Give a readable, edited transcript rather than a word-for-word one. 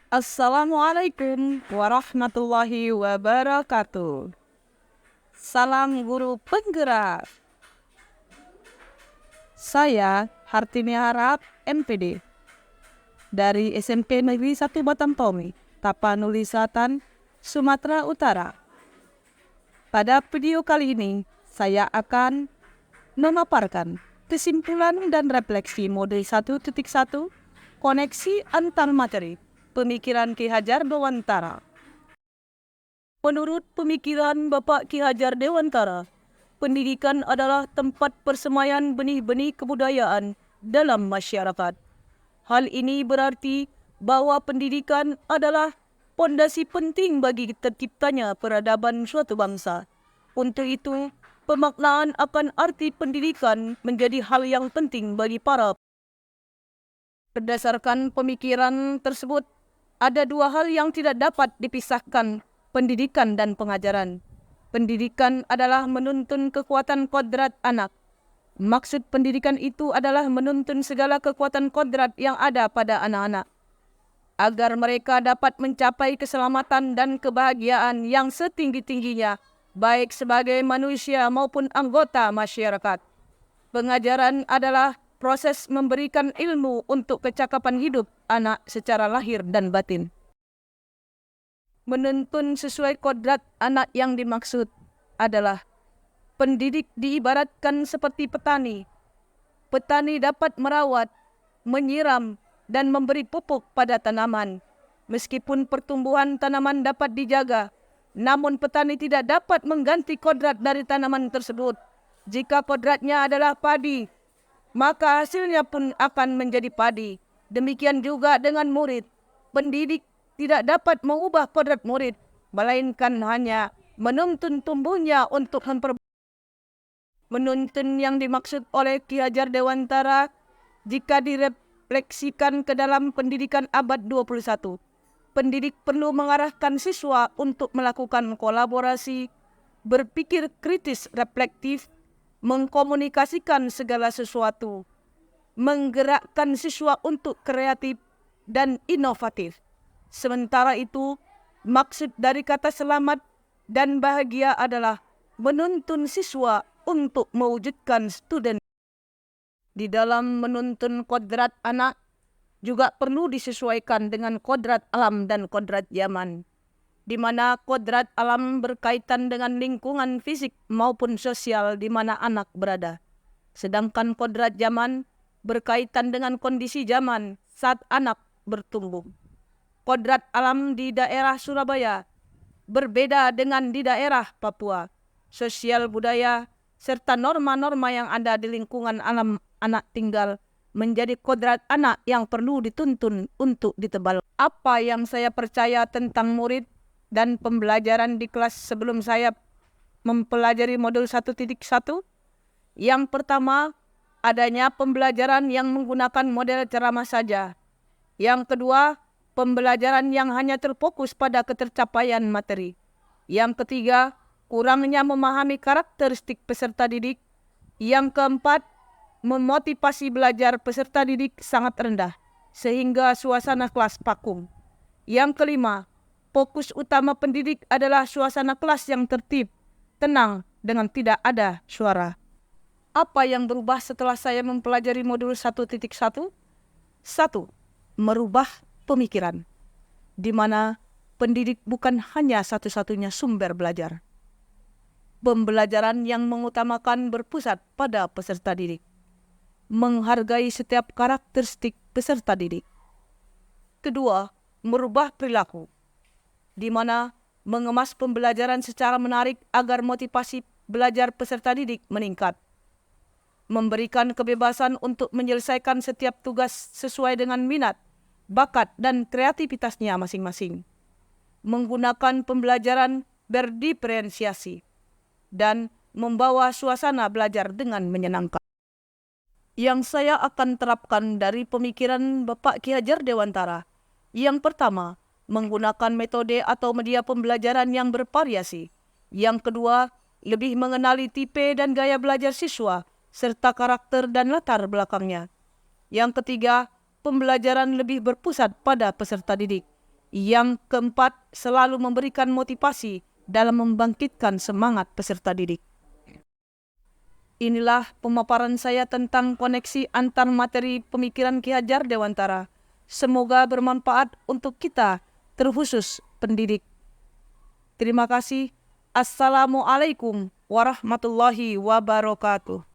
Assalamualaikum warahmatullahi wabarakatuh. Salam guru penggerak. Saya Hartini Harap, MPD, dari SMP Negeri 1 Batamtomi, Tapanuli Selatan, Sumatera Utara. Pada video kali ini, saya akan memaparkan kesimpulan dan refleksi mode 1.1 koneksi antar materi pemikiran Ki Hajar Dewantara. Menurut pemikiran Bapak Ki Hajar Dewantara, pendidikan adalah tempat persemaian benih-benih kebudayaan dalam masyarakat. Hal ini berarti bahwa pendidikan adalah pondasi penting bagi terciptanya peradaban suatu bangsa. Untuk itu, pemaknaan akan arti pendidikan menjadi hal yang penting bagi para. Berdasarkan pemikiran tersebut, ada dua hal yang tidak dapat dipisahkan, pendidikan dan pengajaran. Pendidikan adalah menuntun kekuatan kodrat anak. Maksud pendidikan itu adalah menuntun segala kekuatan kodrat yang ada pada anak-anak, agar mereka dapat mencapai keselamatan dan kebahagiaan yang setinggi-tingginya, baik sebagai manusia maupun anggota masyarakat. Pengajaran adalah proses memberikan ilmu untuk kecakapan hidup anak secara lahir dan batin. Menuntun sesuai kodrat anak yang dimaksud adalah pendidik diibaratkan seperti petani. Petani dapat merawat, menyiram, dan memberi pupuk pada tanaman. Meskipun pertumbuhan tanaman dapat dijaga, namun petani tidak dapat mengganti kodrat dari tanaman tersebut. Jika kodratnya adalah padi, maka hasilnya pun akan menjadi padi. Demikian juga dengan murid. Pendidik tidak dapat mengubah kodrat murid, melainkan hanya menuntun tumbuhnya untuk menuntun yang dimaksud oleh Ki Hajar Dewantara jika direfleksikan ke dalam pendidikan abad 21. Pendidik perlu mengarahkan siswa untuk melakukan kolaborasi, berpikir kritis reflektif, mengkomunikasikan segala sesuatu, menggerakkan siswa untuk kreatif dan inovatif. Sementara itu, maksud dari kata selamat dan bahagia adalah menuntun siswa untuk mewujudkan student. Di dalam menuntun kodrat anak juga perlu disesuaikan dengan kodrat alam dan kodrat zaman, di mana kodrat alam berkaitan dengan lingkungan fisik maupun sosial di mana anak berada. Sedangkan kodrat zaman berkaitan dengan kondisi zaman saat anak bertumbuh. Kodrat alam di daerah Surabaya berbeda dengan di daerah Papua. Sosial budaya serta norma-norma yang ada di lingkungan alam anak tinggal menjadi kodrat anak yang perlu dituntun untuk ditebal. Apa yang saya percaya tentang murid dan pembelajaran di kelas sebelum saya mempelajari modul 1.1? Yang pertama, adanya pembelajaran yang menggunakan model ceramah saja. Yang kedua, pembelajaran yang hanya terfokus pada ketercapaian materi. Yang ketiga, kurangnya memahami karakteristik peserta didik. Yang keempat, memotivasi belajar peserta didik sangat rendah, sehingga suasana kelas vakum. Yang kelima, fokus utama pendidik adalah suasana kelas yang tertib, tenang, dengan tidak ada suara. Apa yang berubah setelah saya mempelajari modul 1.1? 1. Merubah pemikiran, di mana pendidik bukan hanya satu-satunya sumber belajar. Pembelajaran yang mengutamakan berpusat pada peserta didik, menghargai setiap karakteristik peserta didik. Kedua, merubah perilaku, di mana mengemas pembelajaran secara menarik agar motivasi belajar peserta didik meningkat. Memberikan kebebasan untuk menyelesaikan setiap tugas sesuai dengan minat, bakat, dan kreativitasnya masing-masing. Menggunakan pembelajaran berdiferensiasi dan membawa suasana belajar dengan menyenangkan. Yang saya akan terapkan dari pemikiran Bapak Ki Hajar Dewantara. Yang pertama, menggunakan metode atau media pembelajaran yang bervariasi. Yang kedua, lebih mengenali tipe dan gaya belajar siswa, serta karakter dan latar belakangnya. Yang ketiga, pembelajaran lebih berpusat pada peserta didik. Yang keempat, selalu memberikan motivasi dalam membangkitkan semangat peserta didik. Inilah pemaparan saya tentang koneksi antar materi pemikiran Ki Hajar Dewantara. Semoga bermanfaat untuk kita, terkhusus pendidik. Terima kasih. Assalamualaikum warahmatullahi wabarakatuh.